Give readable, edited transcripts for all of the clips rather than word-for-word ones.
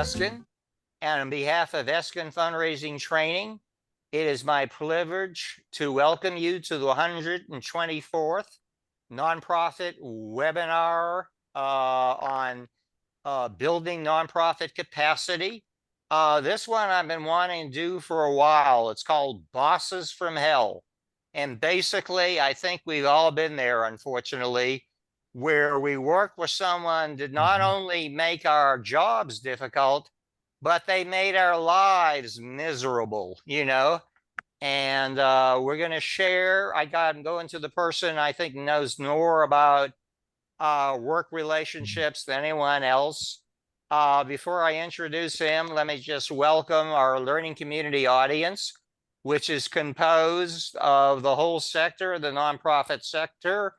Eskin, and on behalf of Eskin Fundraising Training, it is my privilege to welcome you to the 124th nonprofit webinar on building nonprofit capacity. This one I've been wanting to do for a while. It's called Bosses from Hell. And basically, I think we've all been there, unfortunately, where we work with someone that not only make our jobs difficult, but they made our lives miserable, you know? And we're going to share. I'm going to the person I think knows more about work relationships than anyone else. Before I introduce him, let me just welcome our learning community audience, which is composed of the whole sector, the nonprofit sector.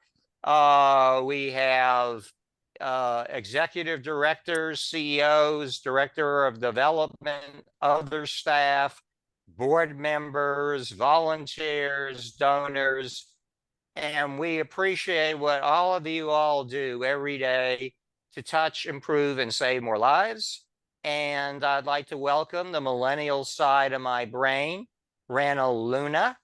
We have executive directors, CEOs, director of development, other staff, board members, volunteers, donors, and we appreciate what all of you all do every day to touch, improve, and save more lives. And I'd like to welcome the millennial side of my brain, Rana Luna,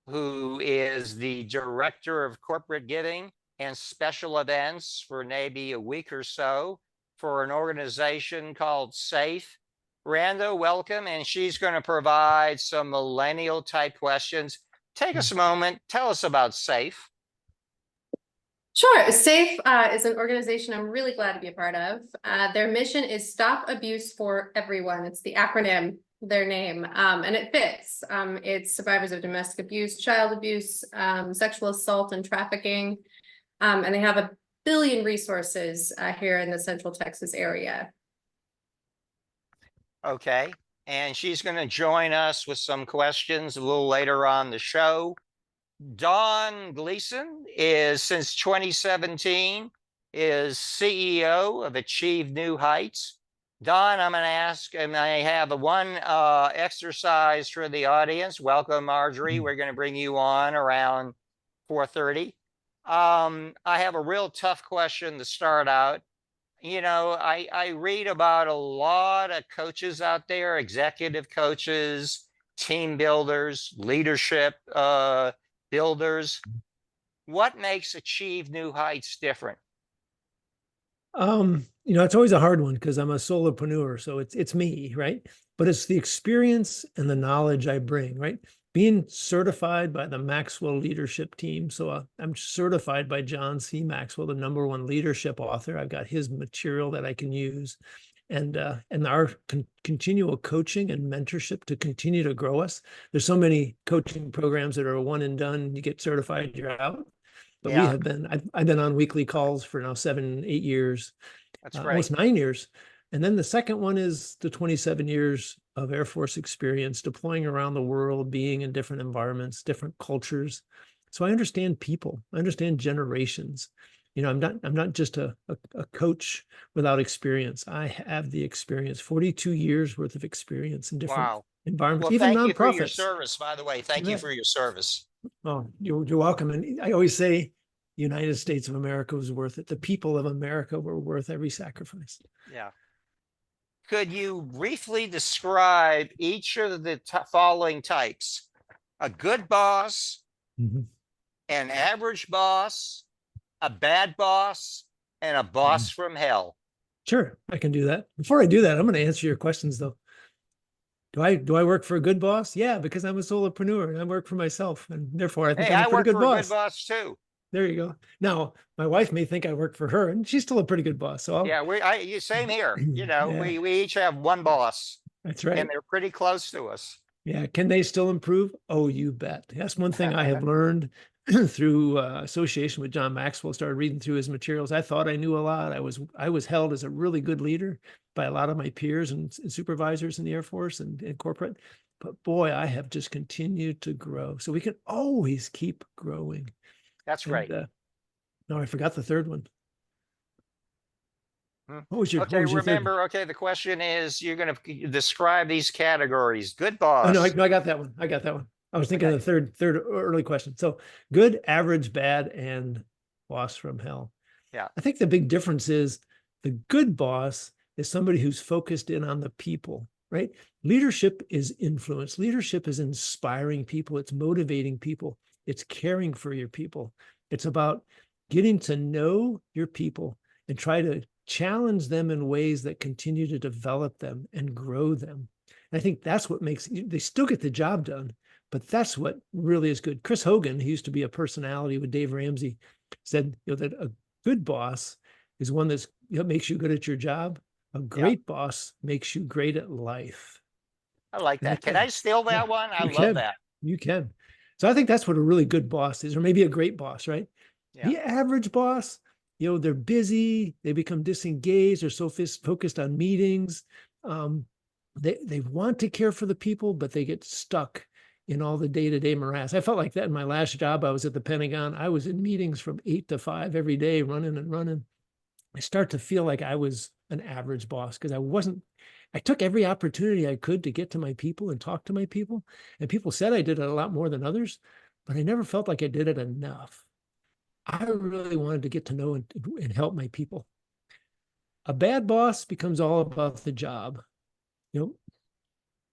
who is the Director of Corporate Giving and Special Events for maybe a week or so for an organization called SAFE. Randa, welcome, and she's going to provide some millennial type questions. Take us a moment. Tell us about SAFE. Sure. SAFE is an organization I'm really glad to be a part of. Their mission is Stop Abuse for Everyone. It's the acronym, their name, and it fits. It's survivors of domestic abuse, child abuse, sexual assault, and trafficking. And they have 1 billion resources here in the Central Texas area. Okay. And she's going to join us with some questions a little later on the show. Dawn Gleason is, since 2017, is CEO of Achieve New Heights. Dawn, I'm going to ask, and I have one exercise for the audience. Welcome, Marjorie. We're going to bring you on around 4:30. I have a real tough question to start out. You know, I read about a lot of coaches out there, executive coaches, team builders, leadership builders. What makes Achieve New Heights different? It's always a hard one because I'm a solopreneur, so it's me, right? But it's the experience and the knowledge I bring, right? Being certified by the Maxwell leadership team. So I'm certified by John C. Maxwell, the #1 leadership author. I've got his material that I can use, and our continual coaching and mentorship to continue to grow us. There's so many coaching programs that are a one and done. You get certified, you're out. But Yeah. I've been on weekly calls for now 7, 8 years. That's great. Almost 9 years. And then the second one is the 27 years of Air Force experience, deploying around the world, being in different environments, different cultures. So I understand people, I understand generations. I'm not just a coach without experience. I have the experience, 42 years worth of experience in different environments, well, even thank nonprofits. You for your service, by the way. Thank you for your service. Oh, you're welcome. And I always say, the United States of America was worth it. The people of America were worth every sacrifice. Yeah. Could you briefly describe each of the following types? A good boss, an average boss, a bad boss, and a boss from hell. Sure, I can do that. Before I do that, I'm going to answer your questions, though. Do I work for a good boss? Yeah, because I'm a solopreneur and I work for myself, and therefore I think I'm a pretty good boss. I work for a good boss too. There you go. Now, my wife may think I work for her, and she's still a pretty good boss. So same here. We each have one boss. That's right, and they're pretty close to us. Yeah. Can they still improve? Oh, you bet. That's one thing I have learned through association with John Maxwell. Started reading through his materials. I thought I knew a lot. I was held as a really good leader by a lot of my peers and supervisors in the Air Force and corporate. But boy, I have just continued to grow. So we can always keep growing. That's right. No, I forgot the third one. What was your Okay, the question is, you're going to describe these categories. Good boss. Oh, no, I got that one. I was thinking of the third early question. So good, average, bad, and boss from hell. Yeah. I think the big difference is the good boss is somebody who's focused in on the people, right? Leadership is influence. Leadership is inspiring people. It's motivating people. It's caring for your people. It's about getting to know your people and try to challenge them in ways that continue to develop them and grow them. And I think that's what makes, they still get the job done, but that's what really is good. Chris Hogan, who used to be a personality with Dave Ramsey, said, that a good boss is one that makes you good at your job. A great boss makes you great at life. I like And that. Can I steal that one? I love that. You can. So I think that's what a really good boss is, or maybe a great boss, right? Yeah. The average boss, they're busy, they become disengaged, they're so focused on meetings. They want to care for the people, but they get stuck in all the day-to-day morass. I felt like that in my last job. I was at the Pentagon. I was in meetings from 8 to 5 every day, running and running. I start to feel like I was an average boss because I took every opportunity I could to get to my people and talk to my people. And people said I did it a lot more than others, but I never felt like I did it enough. I really wanted to get to know and help my people. A bad boss becomes all about the job.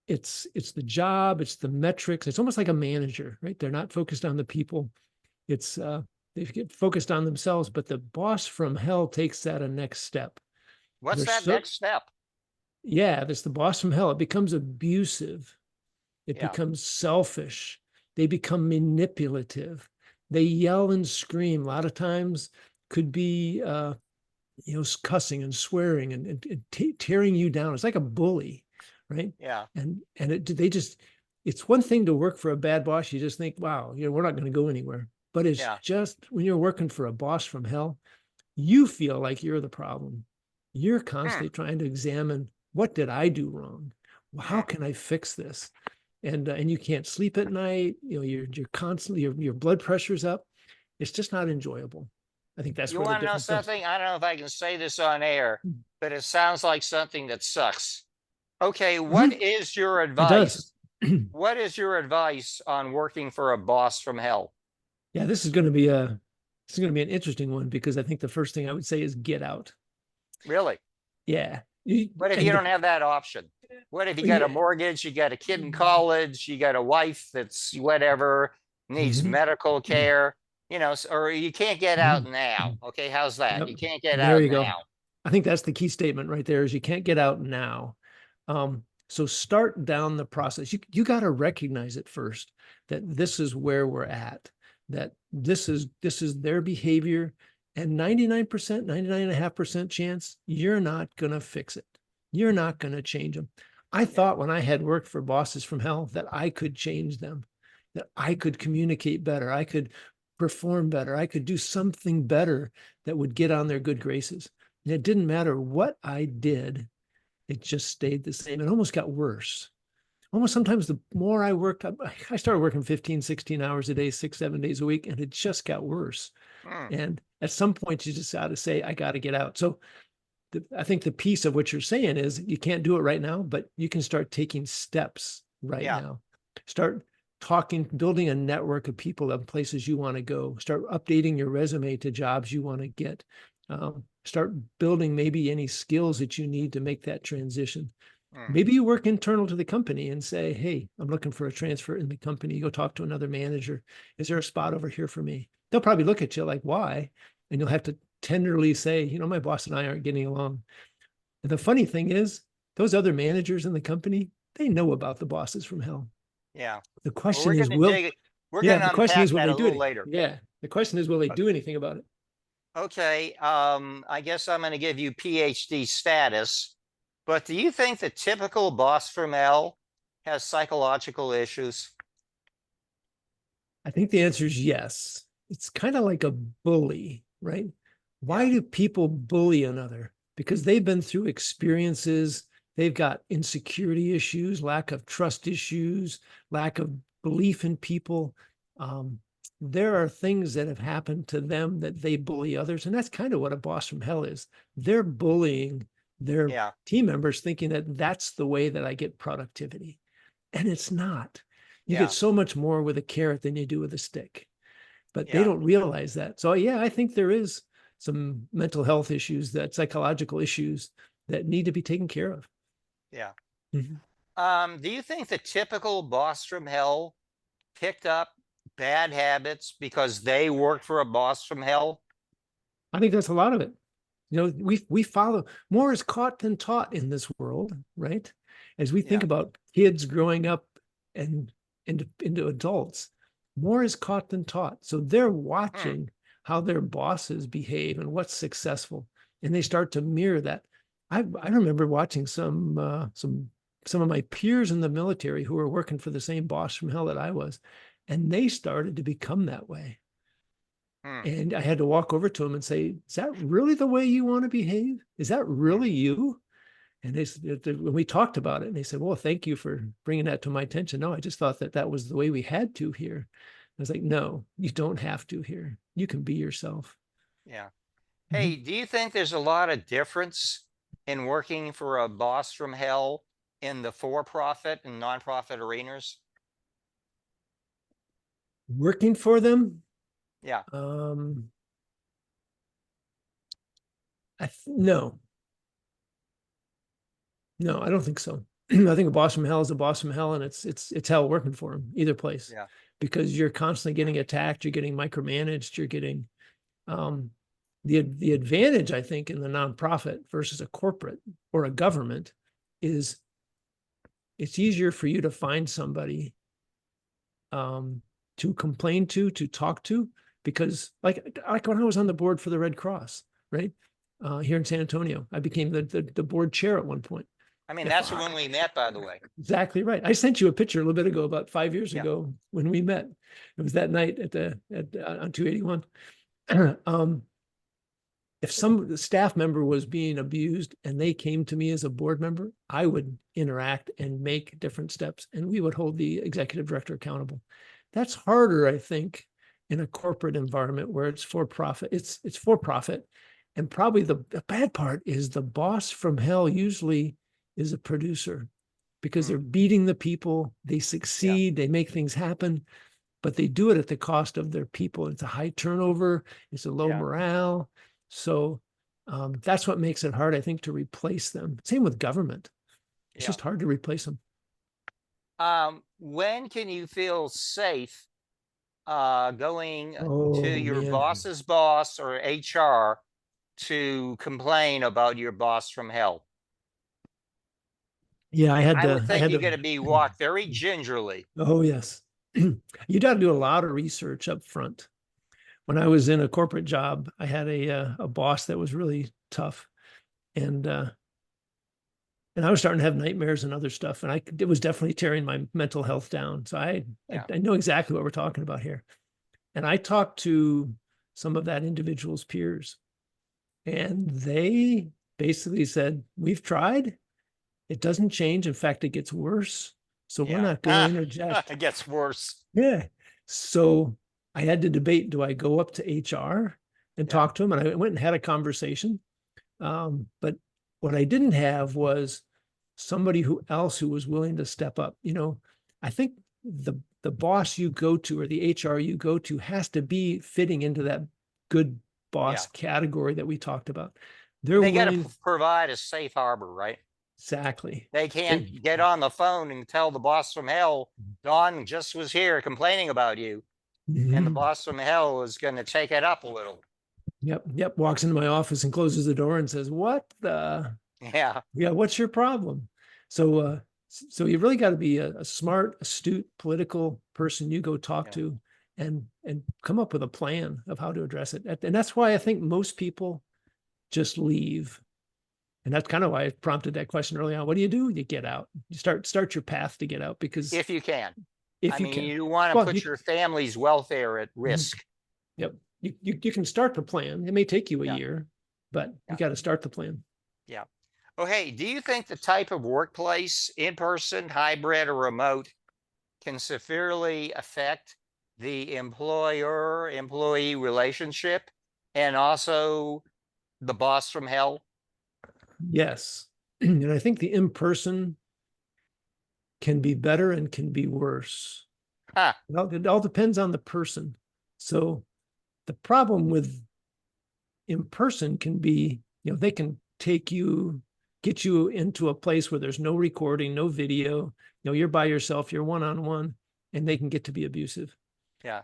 It's the job, it's the metrics. It's almost like a manager, right? They're not focused on the people. It's they get focused on themselves, but the boss from hell takes that a next step. What's that next step? Yeah, that's the boss from hell. It becomes abusive. It becomes selfish. They become manipulative. They yell and scream. A lot of times could be, cussing and swearing and tearing you down. It's like a bully, right? Yeah. And it's one thing to work for a bad boss. You just think, wow, we're not going to go anywhere. But it's just when you're working for a boss from hell, you feel like you're the problem. You're constantly trying to examine, what did I do wrong? How can I fix this? And you can't sleep at night. You're constantly, your blood pressure's up. It's just not enjoyable. I think that's you where want the to know difference comes. something? I don't know if I can say this on air, but it sounds like something that sucks. Okay, what is your advice? What is your advice on working for a boss from hell? Yeah, this is going to be an interesting one, because I think the first thing I would say is get out. Really? Yeah. What if you don't have that option? What if you got a mortgage, you got a kid in college, you got a wife that's whatever, needs medical care, or you can't get out now. Okay, how's that? Yep. You can't get There out you go. now. I think that's the key statement right there, is you can't get out now. So start down the process. You got to recognize it first, that this is where we're at, that this is their behavior, and 99%, 99.5% chance you're not going to fix it. You're not going to change them. I thought when I had worked for bosses from hell that I could change them, that I could communicate better, I could perform better, I could do something better that would get on their good graces. And it didn't matter what I did. It just stayed the same. It almost got worse. Almost sometimes the more I worked, I started working 15, 16 hours a day, 6, 7 days a week, and it just got worse. And at some point you just got to say, I got to get out. So I think the piece of what you're saying is you can't do it right now, but you can start taking steps right now. Start talking, building a network of people of places you want to go. Start updating your resume to jobs you want to get. Start building maybe any skills that you need to make that transition. Maybe you work internal to the company and say, hey, I'm looking for a transfer in the company. You go talk to another manager. Is there a spot over here for me? They'll probably look at you like, why? And you'll have to tenderly say, my boss and I aren't getting along. And the funny thing is, those other managers in the company, they know about the bosses from hell. Yeah. The question is, we're going to unpack that a little later. Yeah. The question is, will they do anything about it? Okay. I guess I'm going to give you PhD status, but do you think the typical boss from hell has psychological issues? I think the answer is yes. It's kind of like a bully, right? Why do people bully another? Because they've been through experiences. They've got insecurity issues, lack of trust issues, lack of belief in people. There are things that have happened to them that they bully others. And that's kind of what a boss from hell is. They're bullying their team members, thinking that that's the way that I get productivity. And it's not. You get so much more with a carrot than you do with a stick. But they don't realize that. So I think there is some mental health issues, that psychological issues that need to be taken care of. Yeah. Mhm. Do you think the typical boss from hell picked up bad habits because they work for a boss from hell? I think that's a lot of it. We follow, more is caught than taught in this world, right? As we think Yeah. about kids growing up and into adults, more is caught than taught. So they're watching how their bosses behave and what's successful, and they start to mirror that. I remember watching some of my peers in the military who were working for the same boss from hell that I was, and they started to become that way. And I had to walk over to him and say, "Is that really the way you want to behave? Is that really you?" And when we talked about it, and they said, "Well, thank you for bringing that to my attention. No, I just thought that was the way we had to here." I was like, "No, you don't have to here. You can be yourself." Yeah. Mhm. Hey, do you think there's a lot of difference in working for a boss from hell in the for-profit and nonprofit arenas? Working for them, Yeah. no, I don't think so. I think a boss from hell is a boss from hell, and it's hell working for him either place, Yeah. because you're constantly getting attacked, you're getting micromanaged, you're getting um, the advantage, I think, in the nonprofit versus a corporate or a government is it's easier for you to find somebody to complain to talk to, because like when I was on the board for the Red Cross, right? Here in San Antonio, I became the board chair at one point. I mean, If that's when we met, by the way. Exactly right. I sent you a picture a little bit ago, about 5 years Yeah. ago when we met. It was that night on 281. If some staff member was being abused and they came to me as a board member, I would interact and make different steps, and we would hold the executive director accountable. That's harder, I think, in a corporate environment where it's for profit. It's for profit. And probably the bad part is the boss from hell usually is a producer, because they're beating the people, they succeed, they make things happen, but they do it at the cost of their people. It's a high turnover, it's a low morale. So that's what makes it hard, I think, to replace them. Same with government. It's just hard to replace them. When can you feel safe going to Oh, your man. boss's boss or HR to complain about your boss from hell? Yeah, I would think you got to be walked very gingerly. Oh, yes. You got to do a lot of research up front. When I was in a corporate job, I had a boss that was really tough, and I was starting to have nightmares and other stuff, and it was definitely tearing my mental health down. So I know exactly what we're talking about here. And I talked to some of that individual's peers, and they basically said, "We've tried. It doesn't change. In fact, it gets worse. So we're not going to interject." It gets worse. Yeah. So I had to debate, do I go up to HR and talk to him? And I went and had a conversation. But what I didn't have was somebody who was willing to step up. I think the boss you go to or the HR you go to has to be fitting into that good boss category that we talked about. They got to provide a safe harbor, right? Exactly. They can't get on the phone and tell the boss from hell, "Don just was here complaining about you." And the boss from hell is going to take it up a little. Yep. Walks into my office and closes the door and says, "What the? Yeah. What's your problem?" So you really got to be a smart, astute political person you go talk to, and come up with a plan of how to address it. And that's why I think most people just leave. And that's kind of why I prompted that question early on. What do? You get out. You start your path to get out, because If you can. if I you mean, can. you want to Well, put your family's welfare at risk. Yep. You can start the plan. It may take you a year, but you got to start the plan. Yeah. Oh, hey, do you think the type of workplace, in person, hybrid, or remote, can severely affect the employer-employee relationship and also the boss from hell? Yes. And I think the in-person can be better and can be worse. Huh. It all depends on the person. So the problem with in-person can be, they can take you get you into a place where there's no recording, no video, you're by yourself, you're one-on-one, and they can get to be abusive. Yeah.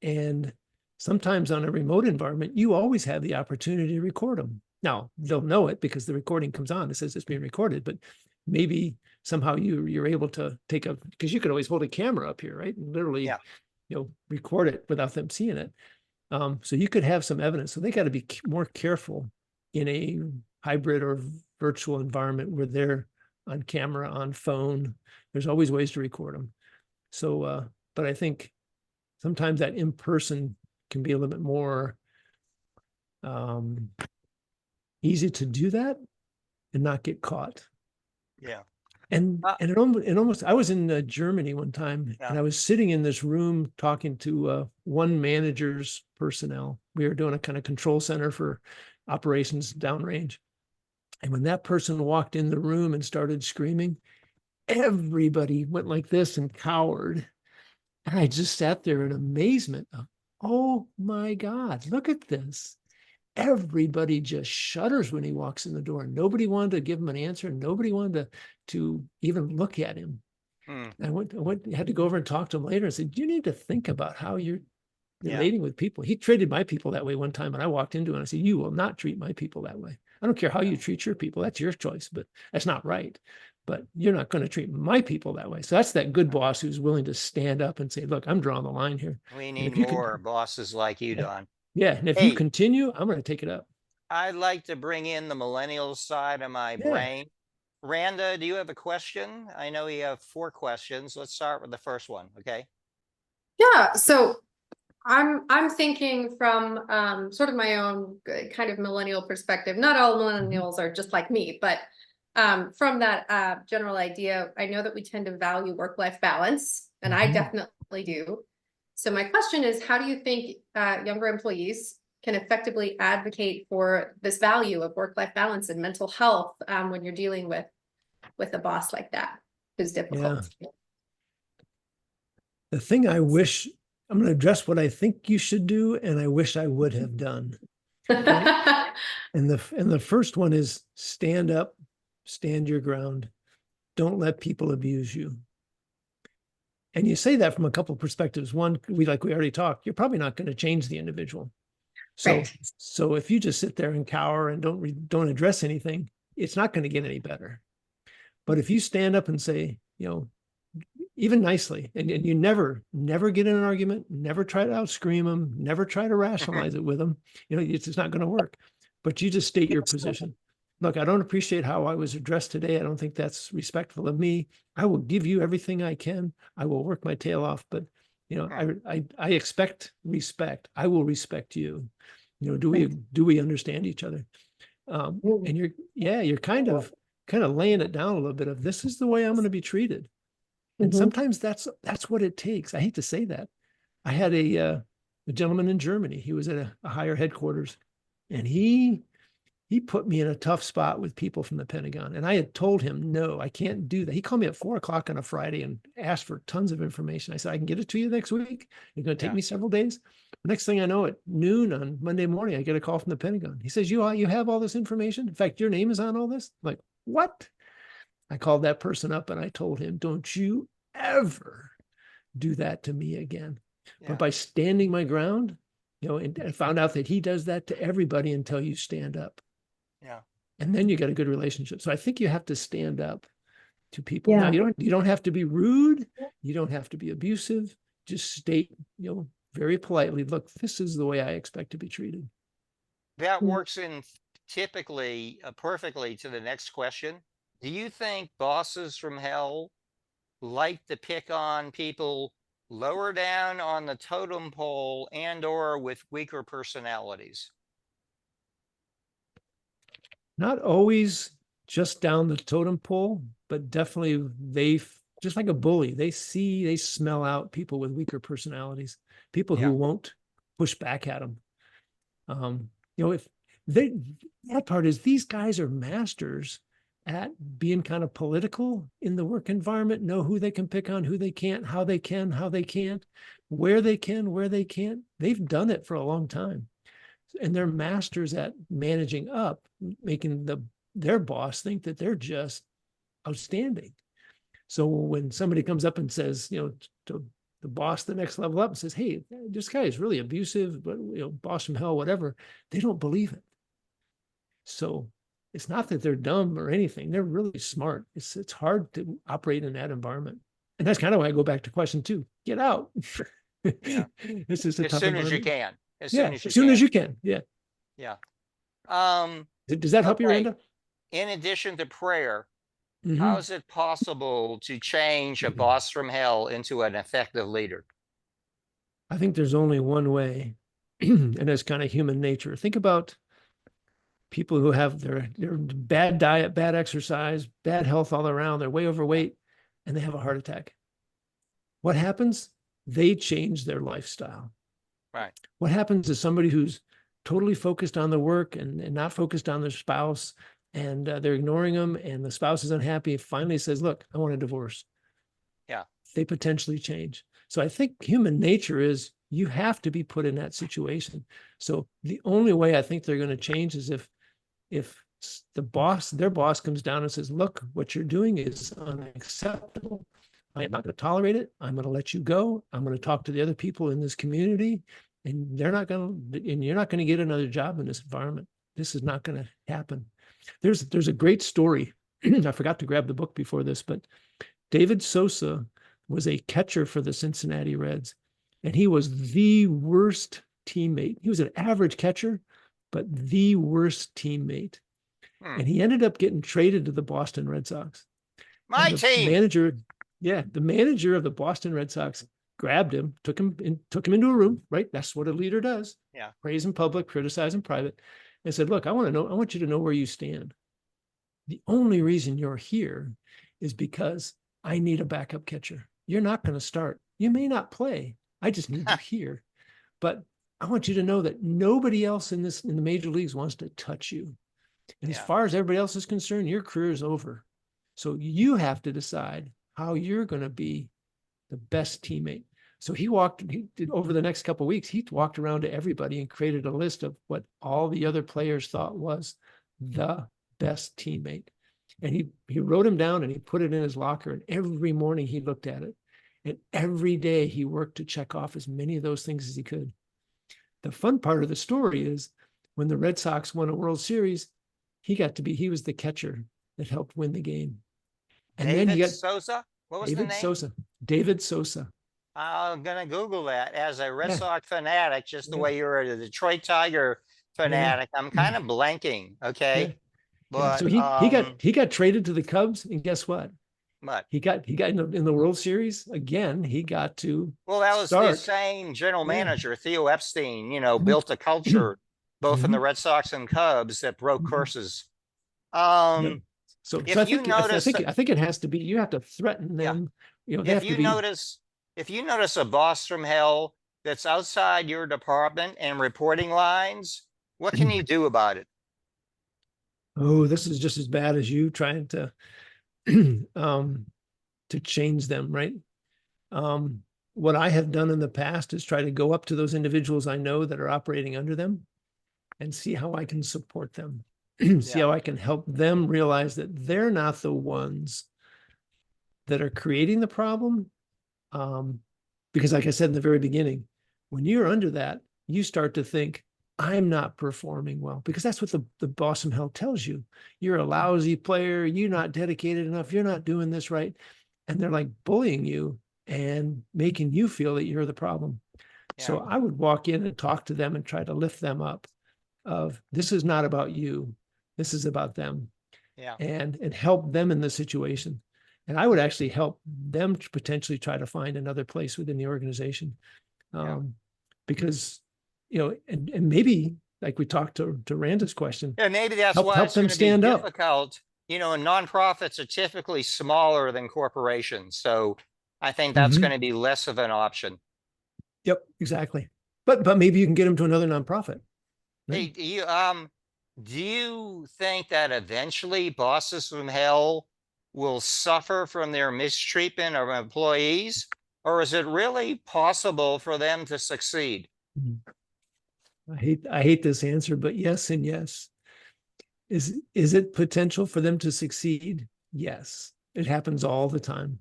And sometimes on a remote environment, you always have the opportunity to record them. Now, they'll know it because the recording comes on, it says it's being recorded, but maybe somehow you're able to take because you could always hold a camera up here, right? And literally, record it without them seeing it. So you could have some evidence. So they got to be more careful in a hybrid or virtual environment where they're on camera, on phone. There's always ways to record them. So, but I think sometimes that in person can be a little bit more easy to do that and not get caught. Yeah. And it almost I was in Germany one time, and I was sitting in this room talking to one manager's personnel. We were doing a kind of control center for operations downrange. And when that person walked in the room and started screaming, everybody went like this and cowered. And I just sat there in amazement of, oh my God, look at this. Everybody just shudders when he walks in the door. Nobody wanted to give him an answer. Nobody wanted to even look at him. I had to go over and talk to him later and said, you need to think about how you're relating with people. He treated my people that way one time, and I walked into it and I said, you will not treat my people that way. I don't care how you treat your people. That's your choice, but that's not right. But you're not going to treat my people that way. So that's that good boss who's willing to stand up and say, look, I'm drawing the line here. We need more bosses like you, Don. Yeah, and if you continue, I'm going to take it up. I'd like to bring in the millennial side of my brain. Randa, do you have a question? I know you have 4 questions. Let's start with the first one, okay? Yeah, so I'm thinking from sort of my own kind of millennial perspective. Not all millennials are just like me, but from that general idea, I know that we tend to value work-life balance, and I definitely do. So my question is, how do you think younger employees can effectively advocate for this value of work-life balance and mental health when you're dealing with a boss like that who's difficult? Yeah. The thing I'm going to address what I think you should do, and I wish I would have done. Right? And the first one is stand up, stand your ground. Don't let people abuse you. And you say that from a couple of perspectives. One, we already talked, you're probably not going to change the individual. So if you just sit there and cower and don't address anything, it's not going to get any better. But if you stand up and say, even nicely, and you never get in an argument, never try to outscream them, never try to rationalize it with them, it's just not going to work. But you just state your position. Look, I don't appreciate how I was addressed today. I don't think that's respectful of me. I will give you everything I can. I will work my tail off, but I expect respect. I will respect you. Do we understand each other? And you're kind of laying it down a little bit of, this is the way I'm going to be treated. And sometimes that's what it takes. I hate to say that. I had a gentleman in Germany. He was at a higher headquarters, and he put me in a tough spot with people from the Pentagon. And I had told him, no, I can't do that. He called me at 4:00 on a Friday and asked for tons of information. I said, I can get it to you next week. It's going to take me several days. Next thing I know, at noon on Monday morning, I get a call from the Pentagon. He says, you have all this information? In fact, your name is on all this? I'm like, what? I called that person up and I told him, don't you ever do that to me again. But by standing my ground, and I found out that he does that to everybody until you stand up. Yeah. And then you get a good relationship. So I think you have to stand up to people. Now you don't have to be rude. You don't have to be abusive. Just state, very politely, look, this is the way I expect to be treated. That works in typically perfectly to the next question. Do you think bosses from hell like to pick on people lower down on the totem pole and or with weaker personalities? Not always just down the totem pole, but definitely just like a bully, they smell out people with weaker personalities, people who won't push back at them. That part is, these guys are masters at being kind of political in the work environment, know who they can pick on, who they can't, how they can, how they can't, where they can, where they can't. They've done it for a long time. And they're masters at managing up, making the their boss think that they're just outstanding. So when somebody comes up and says, to the boss, the next level up, and says, "Hey, this guy is really abusive, but boss from hell, whatever," they don't believe it. So it's not that they're dumb or anything; they're really smart. It's hard to operate in that environment, and that's kind of why I go back to question 2: get out. Yeah. This is a As tough soon as you environment. can, as Yeah, soon as you as soon can. as you can. Yeah. Yeah. Does that help you, Okay. Randa? In addition to prayer, Mhm. how is it possible to change a boss from hell into an effective leader? I think there's only one way, and it's kind of human nature. Think about people who have their bad diet, bad exercise, bad health all around. They're way overweight, and they have a heart attack. What happens? They change their lifestyle. Right. What happens is somebody who's totally focused on the work and not focused on their spouse, and they're ignoring them, and the spouse is unhappy, finally says, "Look, I want a divorce." Yeah. They potentially change. So I think human nature is you have to be put in that situation. So the only way I think they're going to change is if their boss comes down and says, "Look, what you're doing is unacceptable. I am not going to tolerate it. I'm going to let you go. I'm going to talk to the other people in this community, and you're not going to get another job in this environment. This is not going to happen." There's a great story. I forgot to grab the book before this, but David Sosa was a catcher for the Cincinnati Reds, and he was the worst teammate. He was an average catcher, but the worst teammate. And he ended up getting traded to the Boston Red Sox. My And the team. the manager of the Boston Red Sox grabbed him, took him into a room, right? That's what a leader does. Yeah. Praise in public, criticize in private, and said, "Look, I want you to know where you stand. The only reason you're here is because I need a backup catcher. You're not going to start. You may not play. I just need you here. But I want you to know that nobody else in the major leagues wants to touch you. And as far as everybody else is concerned, your career is over. So you have to decide how you're going to be the best teammate." So he did over the next couple of weeks, he walked around to everybody and created a list of what all the other players thought was the best teammate. And he wrote them down and he put it in his locker. And every morning he looked at it. And every day he worked to check off as many of those things as he could. The fun part of the story is when the Red Sox won a World Series, he was the catcher that helped win the game. And then David Sosa? What was the name? David Sosa. I'm going to Google that. As a Red Yeah. Sox fanatic, just the Yeah. way you're a Detroit Tiger fanatic, I'm kind of blanking. Okay. Yeah. But So he got traded to the Cubs, and guess what? What? He got in the World Series again. He got to Well, that was the start. same general Yeah. manager, Theo Epstein, built a culture both in the Mhm. Red Sox and Cubs that broke Mhm. curses. Yeah. So If I you notice, think it has to be, you have to threaten them. They if have you to be. notice a boss from hell that's outside your department and reporting lines, what can you do about it? Oh, this is just as bad as you trying to to change them, right? What I have done in the past is try to go up to those individuals I know that are operating under them and see how I can support them, see how I can help them realize that they're not the ones that are creating the problem. Because like I said in the very beginning, when you're under that, you start to think, I'm not performing well, because that's what the boss from hell tells you. You're a lousy player. You're not dedicated enough. You're not doing this right. And they're like bullying you and making you feel that you're the problem. Yeah. So I would walk in and talk to them and try to lift them up of, this is not about you. This is about them. Yeah. And help them in the situation. And I would actually help them to potentially try to find another place within the organization. Because, and maybe like we talked to Randa's question. Yeah, maybe that's why help it's them going to be stand up. difficult. And nonprofits are typically smaller than corporations. So I think that's going to be less of an option. Yep, exactly. But maybe you can get them to another nonprofit. Right? Hey, do you think that eventually bosses from hell will suffer from their mistreatment of employees, or is it really possible for them to succeed? I hate this answer, but yes and yes. Is it potential for them to succeed? Yes, it happens all the time.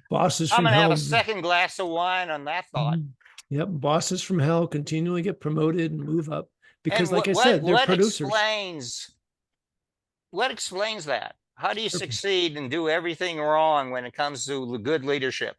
Bosses I'm from gonna have hell. a second glass of wine on that thought. Yep, bosses from hell continually get promoted and move up because, And like I said, they're what producers. explains that? How do you Sure. succeed and do everything wrong when it comes to good leadership?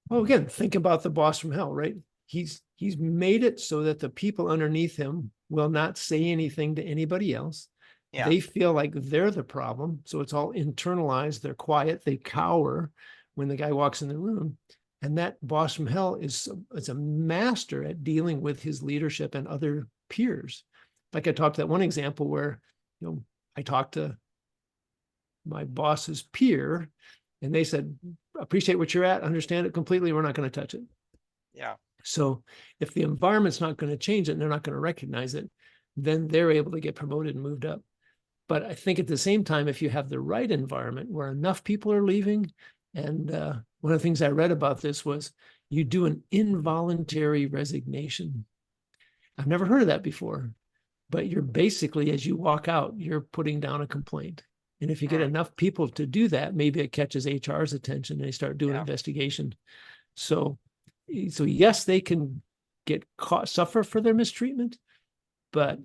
Well, again, think about the boss from hell, right? He's made it so that the people underneath him will not say anything to anybody else. Yeah. They feel like they're the problem, so it's all internalized. They're quiet. They cower when the guy walks in the room. And that boss from hell is a master at dealing with his leadership and other peers. Like I talked that one example where, I talked to my boss's peer, and they said, appreciate what you're at, understand it completely. We're not going to touch it. Yeah. So if the environment's not going to change it and they're not going to recognize it, then they're able to get promoted and moved up. But I think at the same time, if you have the right environment where enough people are leaving, and one of the things I read about this was you do an involuntary resignation. I've never heard of that before, but you're basically, as you walk out, you're putting down a complaint. And if you get enough people to do that, maybe it catches HR's attention and they start doing investigation. So yes, they can get caught, suffer for their mistreatment, but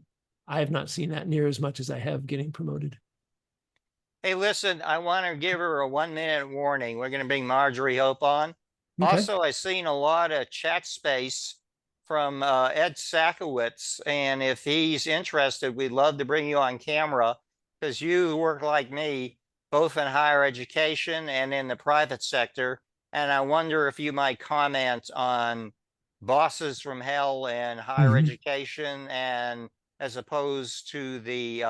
I have not seen that near as much as I have getting promoted. Hey, listen, I want to give her a 1-minute warning. We're going to bring Marjorie Hope on. Okay. Also, I've seen a lot of chat space from Ed Sakowitz, and if he's interested, we'd love to bring you on camera because you work like me, both in higher education and in the private sector. And I wonder if you might comment on bosses from hell and higher education, and as opposed to the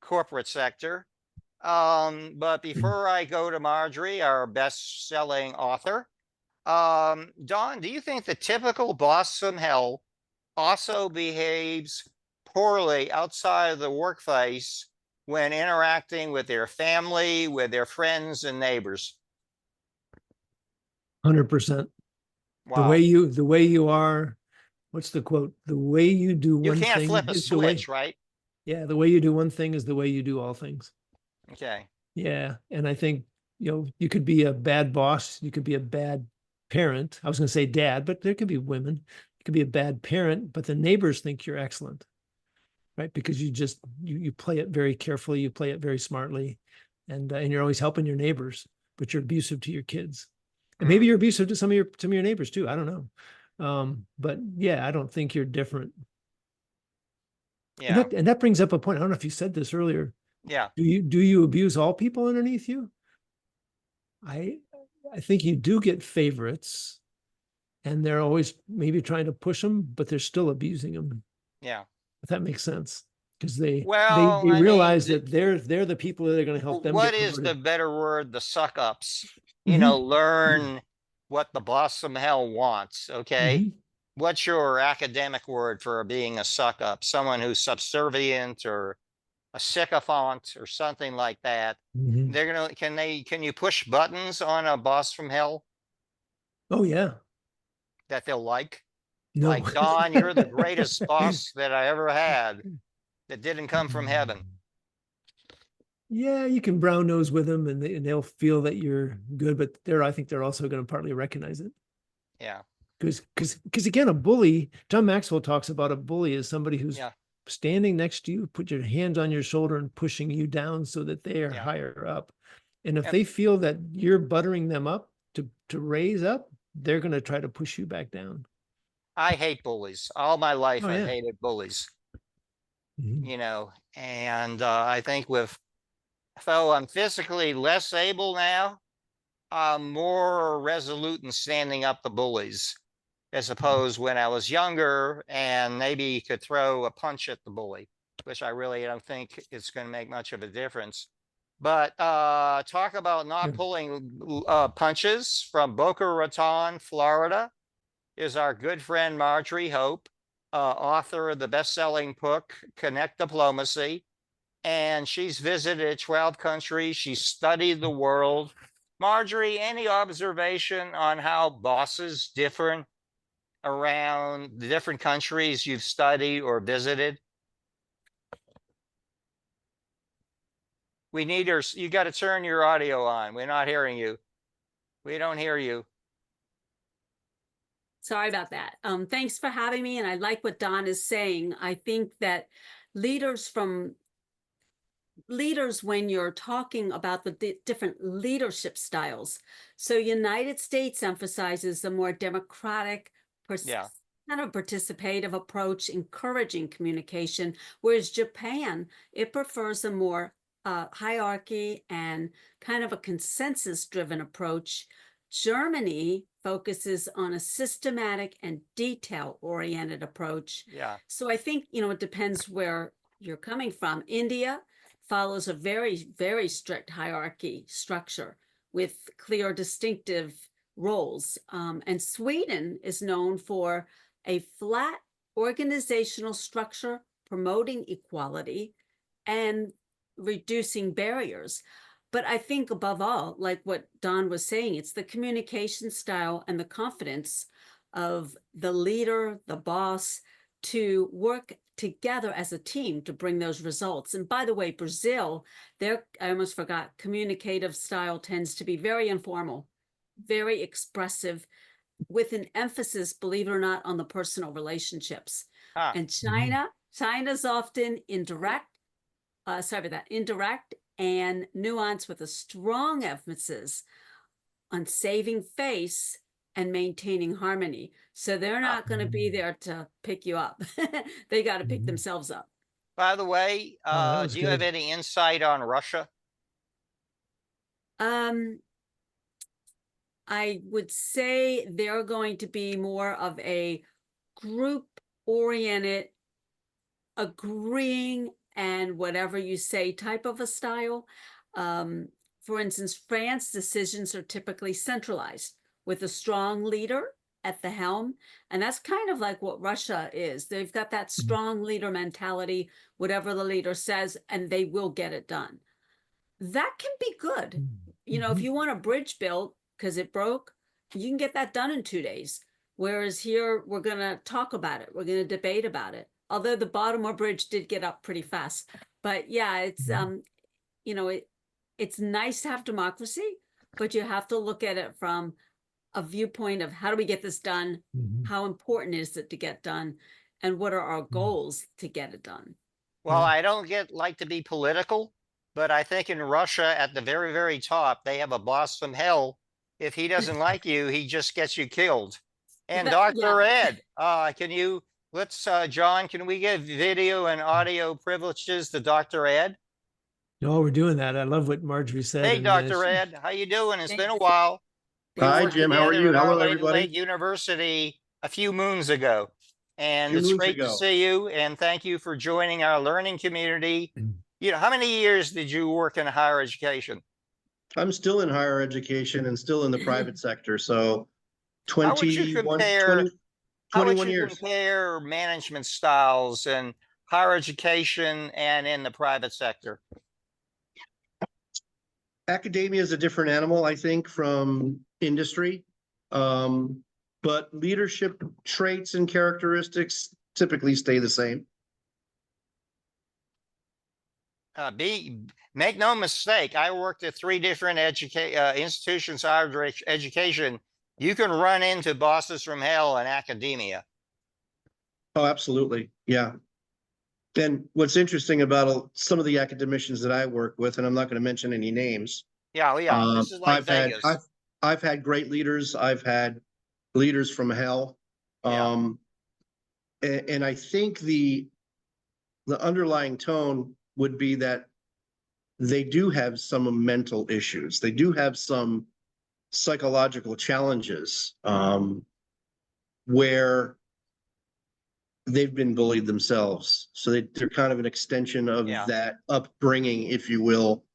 corporate sector. But before I go to Marjorie, our best-selling author, Don, do you think the typical boss from hell also behaves poorly outside of the workplace when interacting with their family, with their friends and neighbors? 100%. Wow. The way you are, what's the quote? The way you do You one can't thing flip a is the way. switch, right? Yeah, the way you do one thing is the way you do all things. Okay. Yeah, and I think, you could be a bad boss, you could be a bad parent. I was going to say dad, but there could be women. You could be a bad parent, but the neighbors think you're excellent, right? Because you play it very carefully, you play it very smartly, and you're always helping your neighbors, but you're abusive to your kids, and maybe you're abusive to some of your neighbors too. I don't know, but yeah, I don't think you're different. Yeah. And that brings up a point. I don't know if you said this earlier. Yeah. Do you abuse all people underneath you? I think you do get favorites, and they're always maybe trying to push them, but they're still abusing them. Yeah. If that makes sense, because they Well, I mean, realize that they're the people that are going to help them what get is the promoted. better word? The suck ups, Mhm. learn what the boss from hell wants. Okay. What's your academic word for being a suck up? Someone who's subservient or a sycophant or something like that. They're gonna can you push buttons on a boss from hell Oh yeah. that they'll like? No. Like, Don, you're the greatest boss that I ever had that didn't come from heaven. Yeah, you can brown nose with them, and they'll feel that you're good, but I think they're also going to partly recognize it. Yeah. Because again, a bully, John Maxwell talks about a bully as somebody who's standing next to you, put your hands on your shoulder and pushing you down so that they are higher up. And if they feel that you're buttering them up to raise up, they're going to try to push you back down. I hate bullies. All my life, Oh, I've yeah. hated bullies. And I think though I'm physically less able now, I'm more resolute in standing up to bullies, as opposed when I was younger and maybe could throw a punch at the bully, which I really don't think it's going to make much of a difference. But talk about not pulling punches. From Boca Raton, Florida, is our good friend Marjorie Hope, author of the best-selling book, Connect Diplomacy. And she's visited 12 countries. She's studied the world. Marjorie, any observation on how bosses differ around the different countries you've studied or visited? We need your, you got to turn your audio on. We're not hearing you. We don't hear you. Sorry about that. Thanks for having me. And I like what Don is saying. I think that leaders, when you're talking about the different leadership styles. So United States emphasizes the more democratic, Yeah. kind of participative approach, encouraging communication, whereas Japan, it prefers a more hierarchy and kind of a consensus-driven approach. Germany focuses on a systematic and detail-oriented approach. Yeah. So I think, it depends where you're coming from. India follows a very, very strict hierarchy structure with clear, distinctive roles. And Sweden is known for a flat organizational structure, promoting equality and reducing barriers. But I think above all, like what Don was saying, it's the communication style and the confidence of the leader, the boss, to work together as a team to bring those results. And by the way, Brazil, I almost forgot, communicative style tends to be very informal, very expressive, with an emphasis, believe it or not, on the personal relationships. Ah. And China's often indirect, indirect and nuanced with a strong emphasis on saving face and maintaining harmony. So they're not going to be there to pick you up. They got to pick themselves up. By the way, that was do you have good. any insight on Russia? I would say they're going to be more of a group-oriented, agreeing and whatever you say type of a style. For instance, France, decisions are typically centralized with a strong leader at the helm. And that's kind of like what Russia is. They've got that strong leader mentality, whatever the leader says, and they will get it done. That can be good. If you want a bridge built because it broke, you can get that done in 2 days. Whereas here, we're going to talk about it. We're going to debate about it. Although the Baltimore Bridge did get up pretty fast. But yeah, it's, it's nice to have democracy, but you have to look at it from a viewpoint of how do we get this done? How important is it to get done? And what are our goals to get it done? Well, I don't like to be political, but I think in Russia at the very, very top, they have a boss from hell. If he doesn't like you, he just gets you killed. And Dr. Ed, John, can we give video and audio privileges to Dr. Ed? No, we're doing that. I love what Marjorie said. Hey, and, Dr. Ed, how you doing? It's been a Thanks. while. We Hi, worked Jim. How are together you? at Hello, Our Lady everybody. Lake University a few moons ago. And Few it's moons great to ago. see you. And thank you for joining our learning community. How many years did you work in higher education? I'm still in higher education and still in the private sector. So How would you 21 years. compare management styles in higher education and in the private sector? Academia is a different animal, I think, from industry. But leadership traits and characteristics typically stay the same. Make no mistake, I worked at 3 different institutions of higher education. You can run into bosses from hell in academia. Oh, absolutely. Yeah. And what's interesting about some of the academicians that I work with, and I'm not going to mention any names. Yeah, this is like Vegas. I've had great leaders. I've had leaders from hell. Yeah. And I think the underlying tone would be that they do have some mental issues. They do have some psychological challenges where they've been bullied themselves. So they're kind of an extension of that upbringing, if you will,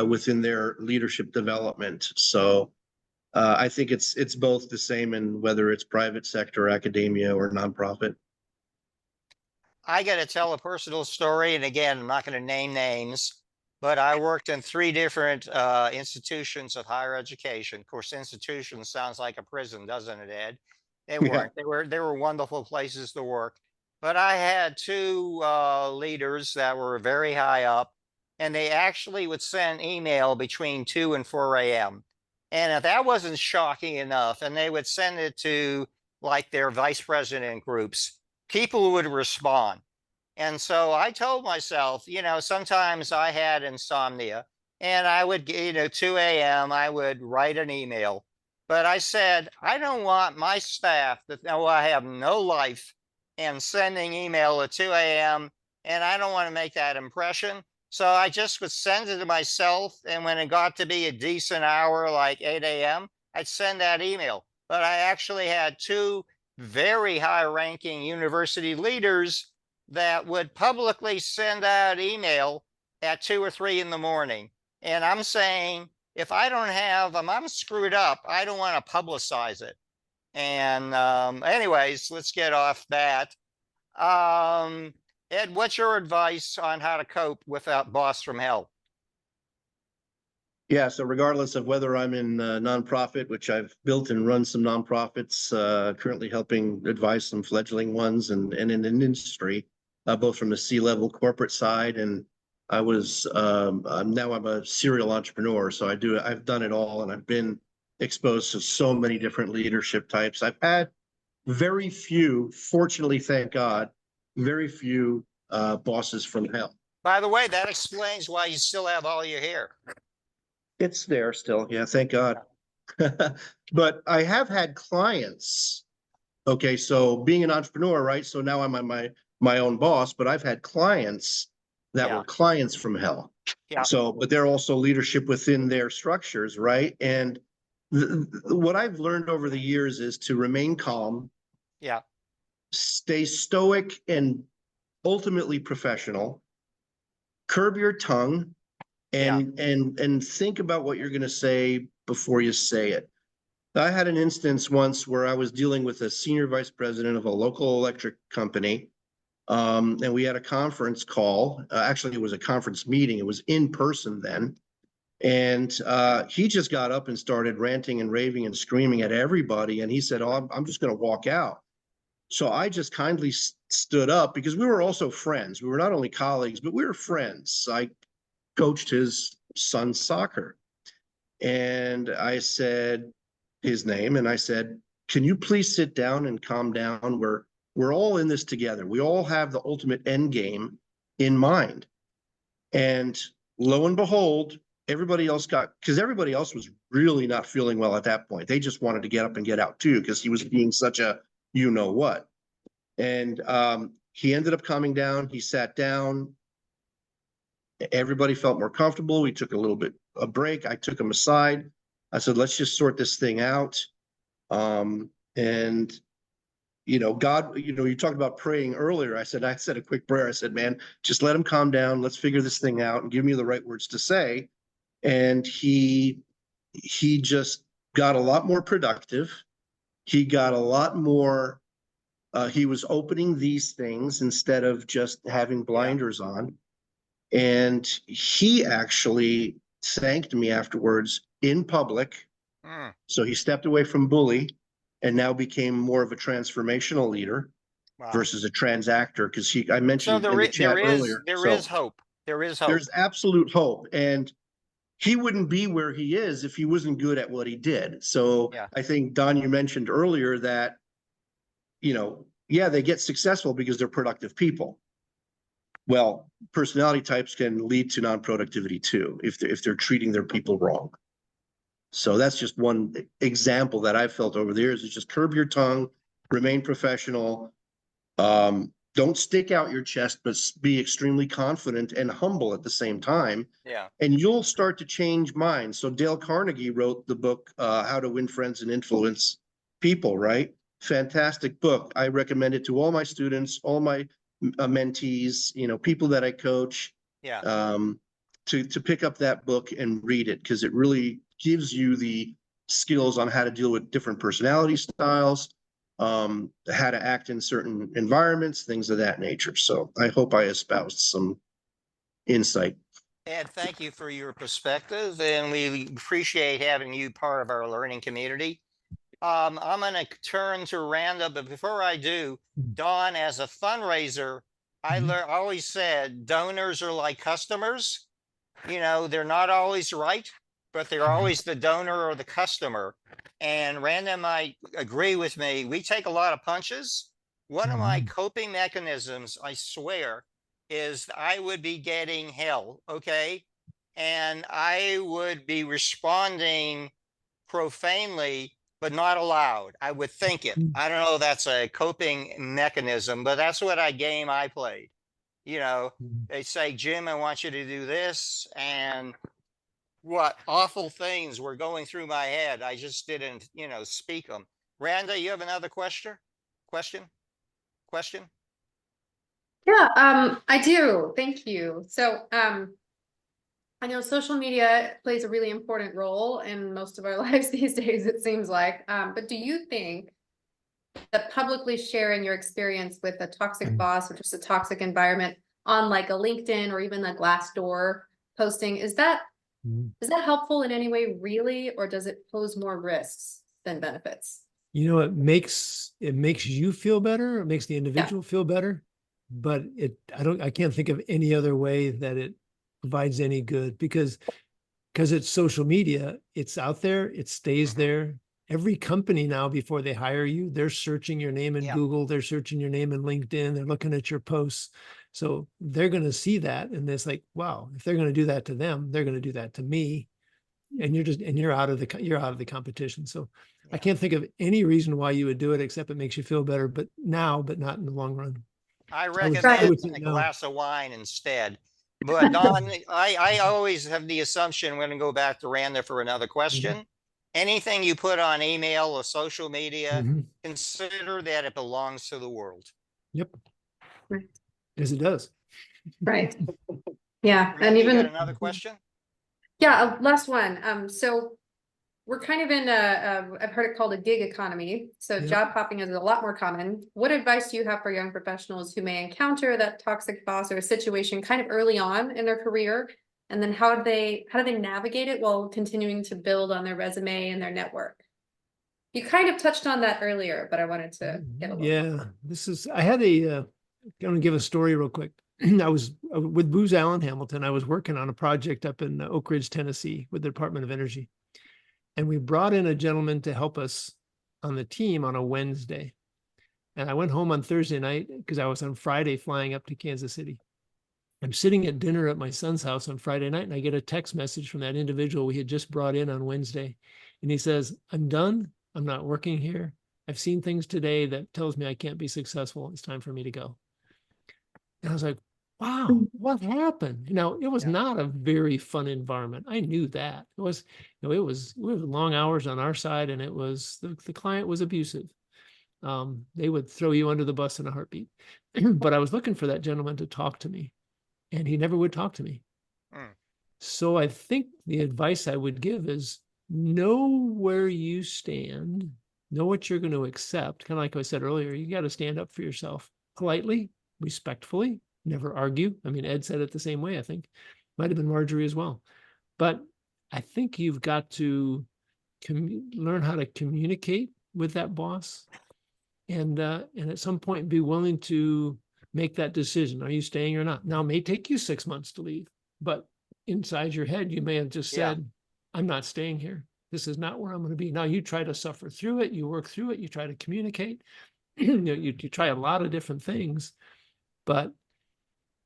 within their leadership development. So I think it's both the same in whether it's private sector, academia, or nonprofit. I got to tell a personal story. And again, I'm not going to name names, but I worked in 3 different institutions of higher education. Of course, institution sounds like a prison, doesn't it, Ed? They weren't. They were wonderful places to work. But I had 2 leaders that were very high up. and they actually would send email between 2 and 4 a.m. And if that wasn't shocking enough, and they would send it to like their vice president groups, people would respond. And so I told myself, sometimes I had insomnia and I would, 2 a.m., I would write an email. But I said, I don't want my staff that know I have no life and sending email at 2 a.m. And I don't want to make that impression. So I just would send it to myself. And when it got to be a decent hour, like 8 a.m., I'd send that email. But I actually had two very high ranking university leaders that would publicly send out email at 2 or 3 in the morning. And I'm saying, if I don't have them, I'm screwed up. I don't want to publicize it. And anyways, let's get off that. Ed, what's your advice on how to cope without boss from hell? Yeah, so regardless of whether I'm in nonprofit, which I've built and run some nonprofits, currently helping advise some fledgling ones, and in an industry, both from the C-level corporate side, and I was now I'm a serial entrepreneur, so I've done it all, and I've been exposed to so many different leadership types. I've had very few, fortunately, thank God, very few bosses from hell. By the way, that explains why you still have all your hair. It's there still. Yeah, thank God. But I have had clients. Okay, so being an entrepreneur, right? So now I'm my own boss, but I've had clients that Yeah. were clients from hell. Yeah. So, but they're also leadership within their structures, right? And what I've learned over the years is to remain calm. Yeah. Stay stoic and ultimately professional. Curb your tongue. And think about what you're going to say before you say it. I had an instance once where I was dealing with a senior vice president of a local electric company, and we had a conference call. Actually, it was a conference meeting. It was in person then, and he just got up and started ranting and raving and screaming at everybody. And he said, "Oh, I'm just going to walk out." So I just kindly stood up because we were also friends. We were not only colleagues, but we were friends. I coached his son's soccer. And I said his name, and I said, "Can you please sit down and calm down? We're all in this together. We all have the ultimate end game in mind." And lo and behold, everybody else because everybody else was really not feeling well at that point. They just wanted to get up and get out too, because he was being such a you know what. And he ended up calming down. He sat down. Everybody felt more comfortable. We took a break. I took him aside. I said, "Let's just sort this thing out." And God, you talked about praying earlier. I said a quick prayer. I said, "Man, just let him calm down. Let's figure this thing out and give me the right words to say." And he just got a lot more productive. He got a lot more, he was opening these things instead of just having blinders on. And he actually thanked me afterwards in public. So he stepped away from bully and now became more of a transformational leader versus a transactor. Because I mentioned in the chat earlier. There is hope. There is hope. There's absolute hope. And he wouldn't be where he is if he wasn't good at what he did. So I think, Don, you mentioned earlier that, they get successful because they're productive people. Well, personality types can lead to non-productivity too, if they're treating their people wrong. So that's just one example that I've felt over the years, is just curb your tongue, remain professional. Don't stick out your chest, but be extremely confident and humble at the same time. Yeah. And you'll start to change minds. So Dale Carnegie wrote the book, How to Win Friends and Influence People, right? Fantastic book. I recommend it to all my students, all my mentees, people that I coach, to pick up that book and read it, because it really gives you the skills on how to deal with different personality styles, how to act in certain environments, things of that nature. So I hope I espoused some insight. Ed, thank you for your perspective, and we appreciate having you part of our learning community. I'm going to turn to Randa, but before I do, Dawn, as a fundraiser, I always said donors are like customers. you know, they're not always right, but they're always the donor or the customer. And Random might agree with me. We take a lot of punches. One of my coping mechanisms, I swear, is I would be getting hell, okay? And I would be responding profanely, but not aloud. I would think it. I don't know if that's a coping mechanism, but that's what game I played. You know, they say, Jim, I want you to do this. And what awful things were going through my head. I just didn't, you know, speak them. Randa, you have another question? Question? Yeah, I do. Thank you. So, I know social media plays a really important role in most of our lives these days, it seems like. But do you think that publicly sharing your experience with a toxic boss or just a toxic environment on like a LinkedIn or even a Glassdoor posting, is that helpful in any way, really, or does it pose more risks than benefits? You know, it makes you feel better. It makes the individual feel better, but I can't think of any other way that it provides any good because it's social media. It's out there. It stays there. Every company now, before they hire you, they're searching your name in Google. They're searching your name in LinkedIn. They're looking at your posts. So they're going to see that. And it's like, wow, if they're going to do that to them, they're going to do that to me. And you're out of the competition. So I can't think of any reason why you would do it, except it makes you feel better, but not in the long run. I I would recommend say a no. glass of wine instead. But Don, I always have the assumption, we're going to go back to Randa for another question. Anything you put on email or social media, consider that it belongs to the world. Yep. Right. Yes, it does. Right. Yeah. Randa, And you even got another question? Yeah, last one. So we're kind of in I've heard it called a gig economy. So job hopping is a lot more common. What advice do you have for young professionals who may encounter that toxic boss or a situation kind of early on in their career? And then how do they navigate it while continuing to build on their resume and their network? You kind of touched on that earlier, but I wanted to get a little more. I had I'm going to give a story real quick. I was with Booz Allen Hamilton. I was working on a project up in Oak Ridge, Tennessee with the Department of Energy. And we brought in a gentleman to help us on the team on a Wednesday. And I went home on Thursday night because I was on Friday flying up to Kansas City. I'm sitting at dinner at my son's house on Friday night, and I get a text message from that individual we had just brought in on Wednesday. And he says, I'm done. I'm not working here. I've seen things today that tells me I can't be successful. It's time for me to go. And I was like, wow, what happened? You know, it was not a very fun environment. I knew that. It was, you know, it was long hours on our side, and it was the client was abusive. They would throw you under the bus in a heartbeat. But I was looking for that gentleman to talk to me, and he never would talk to me. So I think the advice I would give is know where you stand, know what you're going to accept. Kind of like I said earlier, you got to stand up for yourself politely, respectfully, never argue. I mean, Ed said it the same way, I think. Might have been Marjorie as well. But I think you've got to learn how to communicate with that boss and at some point be willing to make that decision. Are you staying or not? Now, it may take you 6 months to leave, but inside your head, you may have just said, I'm not staying here. This is not where I'm going to be. Now you try to suffer through it. You work through it. You try to communicate. You try a lot of different things, but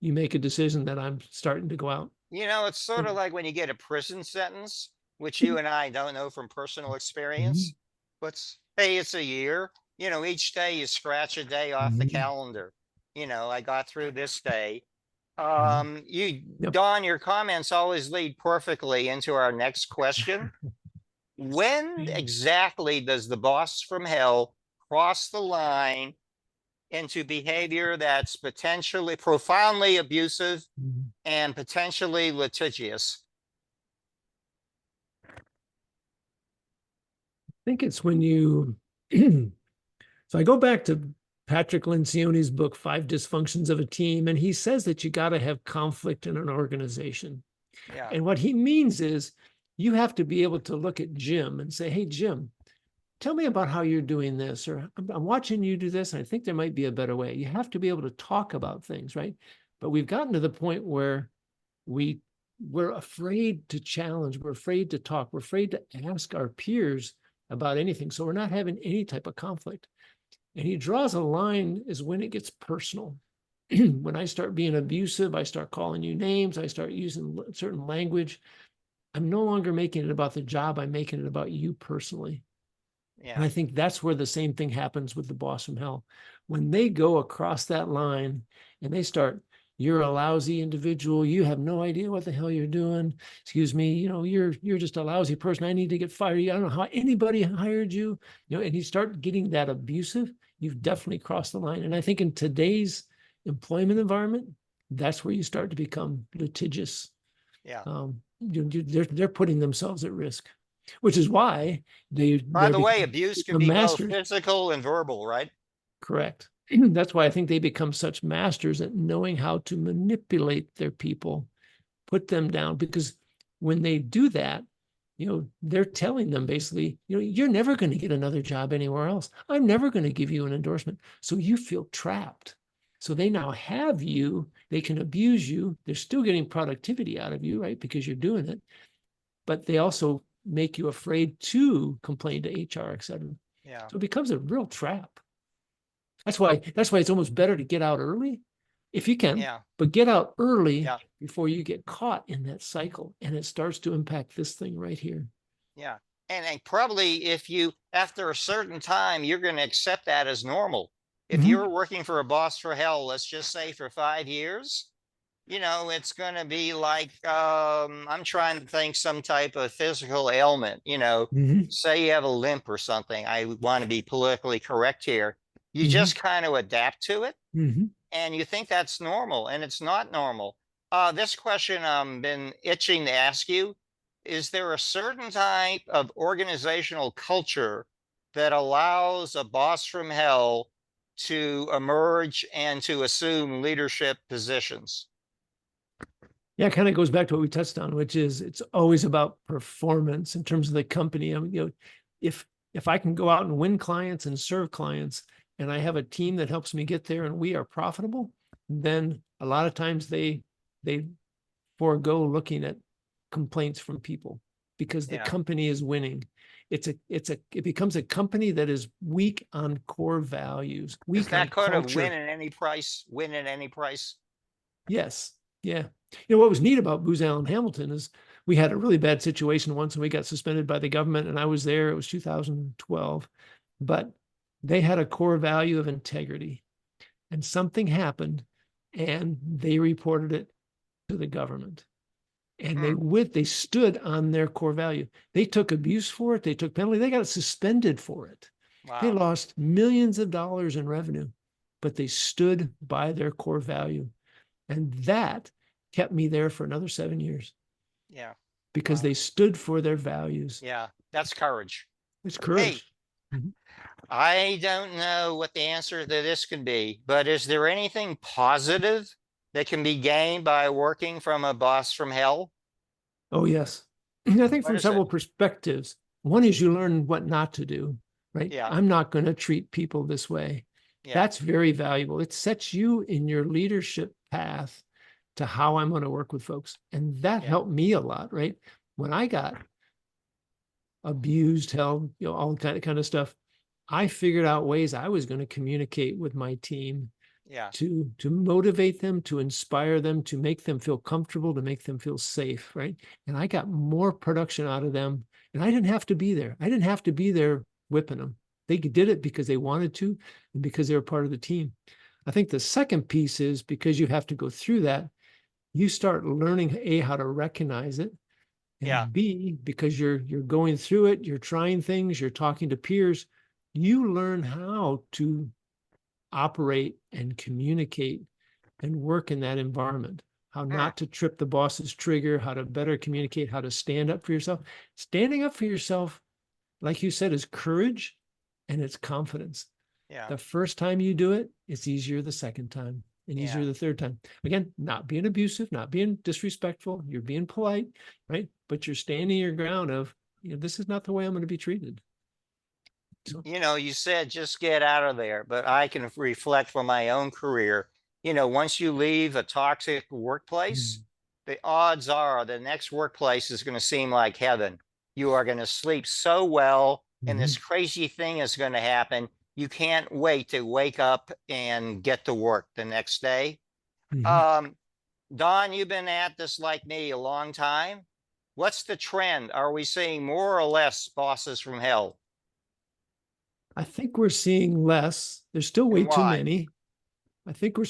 you make a decision that I'm starting to go out. You know, it's sort of like when you get a prison sentence, which you and I don't know from personal experience, but hey, it's a year. You know, each day you scratch a day off the calendar. You know, I got through this day. Don, your comments always lead perfectly into our next question. When exactly does the boss from hell cross the line into behavior that's potentially profoundly abusive and potentially litigious? I think it's when you, so I go back to Patrick Lencioni's book, 5 Dysfunctions of a Team, and he says that you got to have conflict in an organization. And what he means is you have to be able to look at Jim and say, hey, Jim, tell me about how you're doing this, or I'm watching you do this, and I think there might be a better way. You have to be able to talk about things, right? But we've gotten to the point where we we're afraid to challenge, we're afraid to talk, we're afraid to ask our peers about anything. So we're not having any type of conflict. And he draws a line is when it gets personal. When I start being abusive, I start calling you names, I start using certain language. I'm no longer making it about the job, I'm making it about you personally. And I think that's where the same thing happens with the boss from hell. When they go across that line and they start, you're a lousy individual, you have no idea what the hell you're doing. Excuse me, you're just a lousy person. I need to get fired. I don't know how anybody hired you. And you start getting that abusive, you've definitely crossed the line. And I think in today's employment environment, that's where you start to become litigious. Yeah. They're putting themselves at risk, which is why By the way, abuse can be both masters. physical and verbal, right? Correct. That's why I think they become such masters at knowing how to manipulate their people, put them down, because when they do that, they're telling them basically, you're never going to get another job anywhere else. I'm never going to give you an endorsement. So you feel trapped. So they now have you, they can abuse you. They're still getting productivity out of you, right? Because you're doing it. But they also make you afraid to complain to HR, et cetera. Yeah. So it becomes a real trap. That's why it's almost better to get out early if you can, but get out early before you get caught in that cycle and it starts to impact this thing right here. Yeah. And probably if you, after a certain time, you're going to accept that as normal. If you're working for a boss for hell, let's just say for 5 years, it's going to be like, I'm trying to think some type of physical ailment, say you have a limp or something. I want to be politically correct here. You just kind of adapt to it and you think that's normal, and it's not normal. This question I've been itching to ask you, is there a certain type of organizational culture that allows a boss from hell to emerge and to assume leadership positions? Yeah, it kind of goes back to what we touched on, which is it's always about performance in terms of the company. I mean, if I can go out and win clients and serve clients, and I have a team that helps me get there and we are profitable, then a lot of times they forego looking at complaints from people because the company is winning. It becomes a company that is weak on core values, weak is that on kind culture. Of win at any price, win at any price? Yes. Yeah. What was neat about Booz Allen Hamilton is we had a really bad situation once and we got suspended by the government, and I was there. It was 2012, but they had a core value of integrity, and something happened and they reported it to the government, and they stood on their core value. They took abuse for it. They took penalty. They got suspended for it. Wow. They lost millions of dollars in revenue, but they stood by their core value. And that kept me there for another 7 years. Yeah. Because they stood for their values. Yeah. That's courage. It's courage. Hey, I don't know what the answer to this could be, but is there anything positive that can be gained by working from a boss from hell? Oh, yes. I think from several perspectives. One is you learn what not to do, right? Yeah. I'm not going to treat people this way. Yeah. That's very valuable. It sets you in your leadership path to how I'm going to work with folks. And that helped me a lot, right? When I got abused, held, all kind of stuff, I figured out ways I was going to communicate with my team to motivate them, to inspire them, to make them feel comfortable, to make them feel safe, right? And I got more production out of them, and I didn't have to be there. I didn't have to be there whipping them. They did it because they wanted to and because they were part of the team. I think the second piece is because you have to go through that, you start learning A, how to recognize it, and B, because you're going through it, you're trying things, you're talking to peers, you learn how to operate and communicate and work in that environment, how not to trip the boss's trigger, how to better communicate, how to stand up for yourself. Standing up for yourself, like you said, is courage and it's confidence. Yeah. The first time you do it, it's easier the second time and easier the third time. Again, not being abusive, not being disrespectful, you're being polite, right? But you're standing your ground of, this is not the way I'm going to be treated. So. You said just get out of there, but I can reflect from my own career. Once you leave a toxic workplace, the odds are the next workplace is going to seem like heaven. You are going to sleep so well, and this crazy thing is going to happen. You can't wait to wake up and get to work the next day. Don, you've been at this like me a long time. What's the trend? Are we seeing more or less bosses from hell? I think we're seeing less. There's still way too why? many. I think we're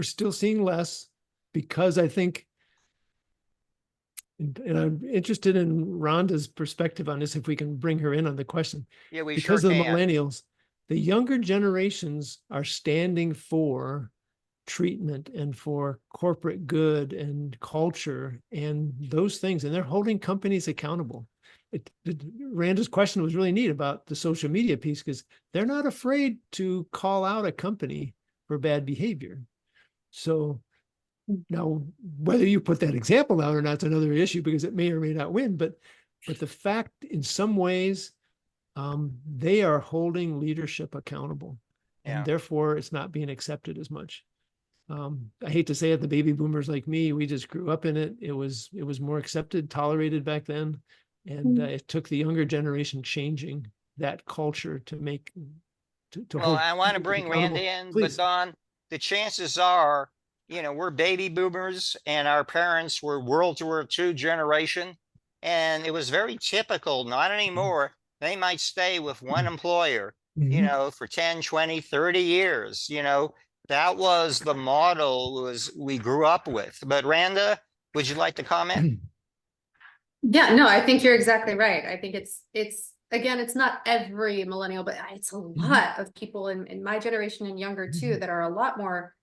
still seeing less because I think, and I'm interested in Rhonda's perspective on this, if we can bring her in on the question. Yeah, we Because sure of the can. millennials, the younger generations are standing for treatment and for corporate good and culture and those things, and they're holding companies accountable. Randa's question was really neat about the social media piece, because they're not afraid to call out a company for bad behavior. So now, whether you put that example out or not is another issue, because it may or may not win. But the fact, in some ways, they are holding leadership accountable, and therefore it's not being accepted as much. I hate to say it, the baby boomers like me, we just grew up in it. It was more accepted, tolerated back then, and it took the younger generation changing that culture to make to Well, hold I want to people bring accountable. Randy in, but Please. Don, the chances are, you know, we're baby boomers and our parents were World War II generation. And it was very typical, not anymore. They might stay with one employer, you know, for 10, 20, 30 years. You know, that was the model was we grew up with. But Randa, would you like to comment? Yeah, no, I think you're exactly right. I think it's again, it's not every millennial, but it's a lot of people in my generation and younger too that are a lot more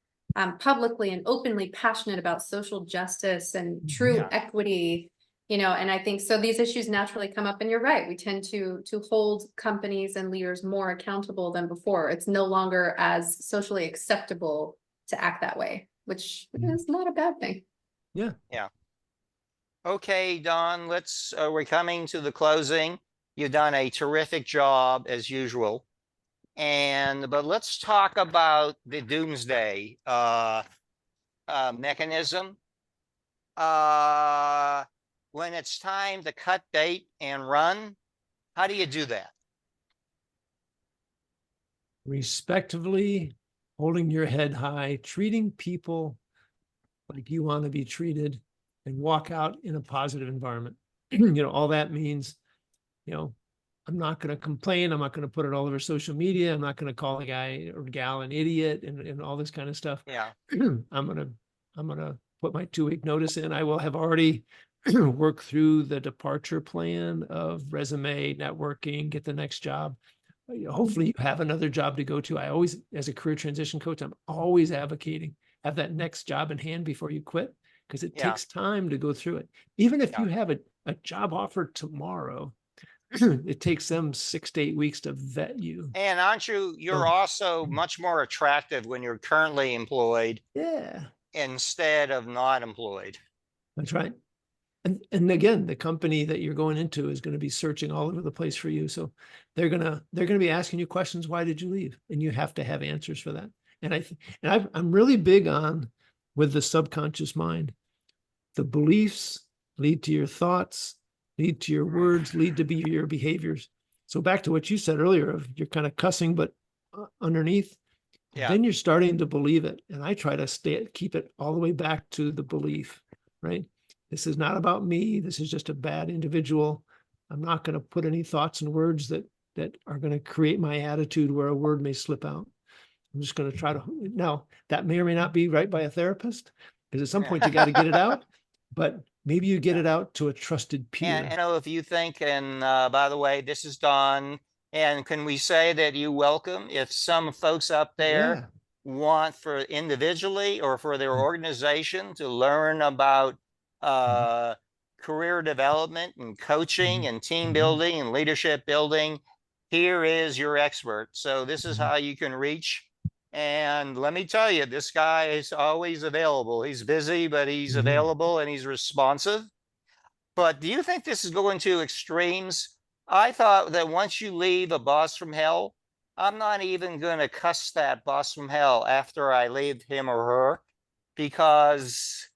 publicly and openly passionate about social justice and true equity, you know, and I think so these issues naturally come up, and you're right. We tend to hold companies and leaders more accountable than before. It's no longer as socially acceptable to act that way, which is not a bad thing. Yeah. Yeah. Okay, Don, we're coming to the closing. You've done a terrific job as usual. But let's talk about the doomsday mechanism. When it's time to cut bait and run, how do you do that? Respectfully, holding your head high, treating people like you want to be treated, and walk out in a positive environment. You know, all that means, you know, I'm not going to complain. I'm not going to put it all over social media. I'm not going to call a guy or gal an idiot and all this kind of stuff. Yeah. I'm going to put my 2-week notice in. I will have already worked through the departure plan of resume, networking, get the next job. Hopefully you have another job to go to. I always, as a career transition coach, I'm always advocating, have that next job in hand before you quit, because it takes time to go through it. Even if you have a job offer tomorrow, it takes them 6 to 8 weeks to vet you. And aren't you're also much more attractive when you're currently employed instead of not employed. That's right. And again, the company that you're going into is going to be searching all over the place for you. So they're gonna be asking you questions. Why did you leave? And you have to have answers for that. And I'm really big on, with the subconscious mind, the beliefs lead to your thoughts, lead to your words, lead to your behaviors. So back to what you said earlier, of you're kind of cussing, but underneath, then you're starting to believe it. And I try to keep it all the way back to the belief, right? This is not about me. This is just a bad individual. I'm not going to put any thoughts and words that are going to create my attitude where a word may slip out. I'm just going to try to, now that may or may not be right by a therapist, because at some point you got to get it out, but maybe you get it out to a trusted peer. And you know, if you think, and by the way, this is Don, and can we say that you welcome, if some folks up there want for individually or for their organization to learn about career development and coaching and team building and leadership building, here is your expert. So this is how you can reach. And let me tell you, this guy is always available. He's busy, but he's available and he's responsive. But do you think this is going to extremes? I thought that once you leave a boss from hell, I'm not even going to cuss that boss from hell after I leave him or her, because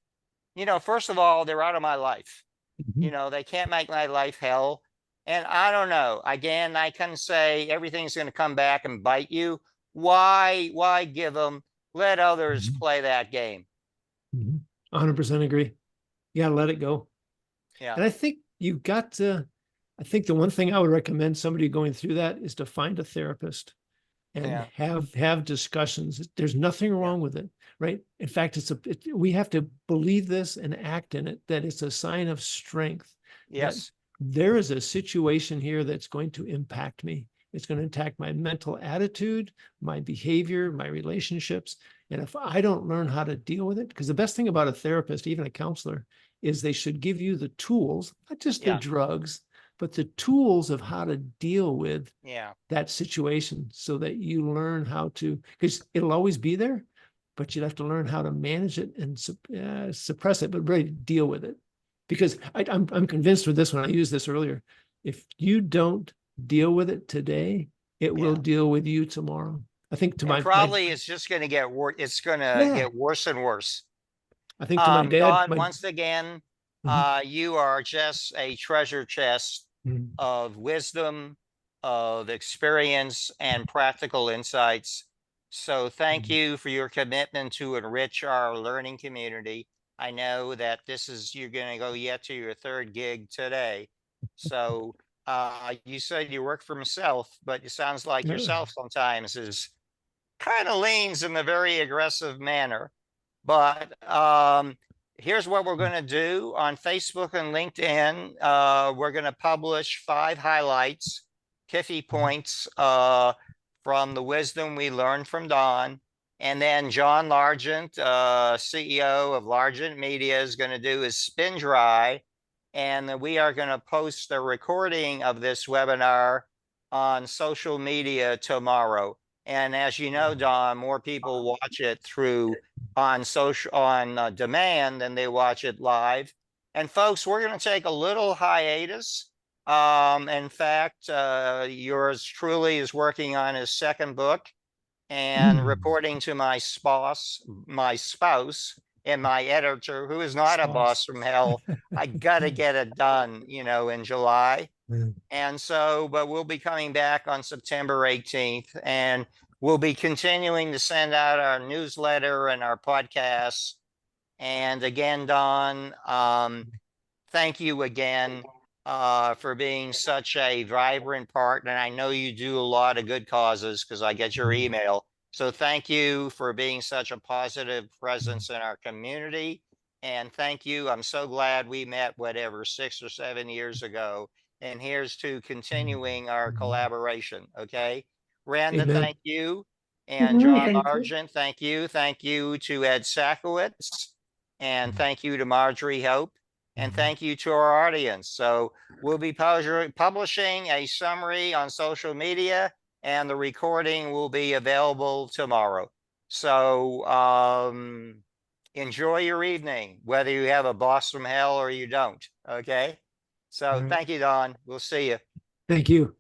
you know, first of all, they're out of my life. Mhm. You know, they can't make my life hell. And I don't know. Again, I can say everything's going to come back and bite you. Why give them? Let others Mhm. play that game. 100% agree. You gotta let it go. Yeah. And I think you've got to, I think the one thing I would recommend somebody going through that is to find a therapist and Yeah. have discussions. There's nothing wrong with it, right? In fact, we have to believe this and act in it, that it's a sign of strength. That Yes. there is a situation here that's going to impact me. It's going to impact my mental attitude, my behavior, my relationships. And if I don't learn how to deal with it, because the best thing about a therapist, even a counselor, is they should give you the tools, not just the Yeah. drugs, but the tools of how to deal with Yeah. that situation so that you learn how to, because it'll always be there, but you'd have to learn how to manage it and suppress it, but really deal with it. Because I'm convinced with this one, I used this earlier. If you don't deal with it today, it will Yeah. deal with you tomorrow. I think to And my probably it's just going to get worse. It's going to yeah, get worse and worse. I think to my dad, Don, once again, Mhm. you are just a treasure chest Mhm. of wisdom, of experience, and practical insights. So thank Mhm. you for your commitment to enrich our learning community. I know that you're going to go yet to your third gig today. So you said you work for yourself, but it sounds like Yeah. yourself sometimes is kind of leans in a very aggressive manner. But here's what we're going to do on Facebook and LinkedIn. We're going to publish 5 highlights, pithy points from the wisdom we learned from Don. And then John Largent, CEO of Largent Media, is going to do his spin dry. And we are going to post a recording of this webinar on social media tomorrow. And as you know, Don, more people watch it through on demand than they watch it live. And folks, we're going to take a little hiatus. In fact, yours truly is working on his second book and reporting to my spouse and my editor, who is not a boss from hell. I got to get it done, you know, in July. And so, but we'll be coming back on September 18th, and we'll be continuing to send out our newsletter and our podcasts. And again, Don, thank you again for being such a vibrant partner. And I know you do a lot of good causes because I get your email. So thank you for being such a positive presence in our community. And thank you. I'm so glad we met, whatever, 6 or 7 years ago. And here's to continuing our collaboration. Okay. Randa, Amen. thank you. And Mhm, John thank you. Argent, thank you. Thank you to Ed Sakowitz. And thank you to Marjorie Hope. And thank you to our audience. So we'll be publishing a summary on social media, and the recording will be available tomorrow. So enjoy your evening, whether you have a boss from hell or you don't. Okay. So All right. thank you, Don. We'll see you. Thank you.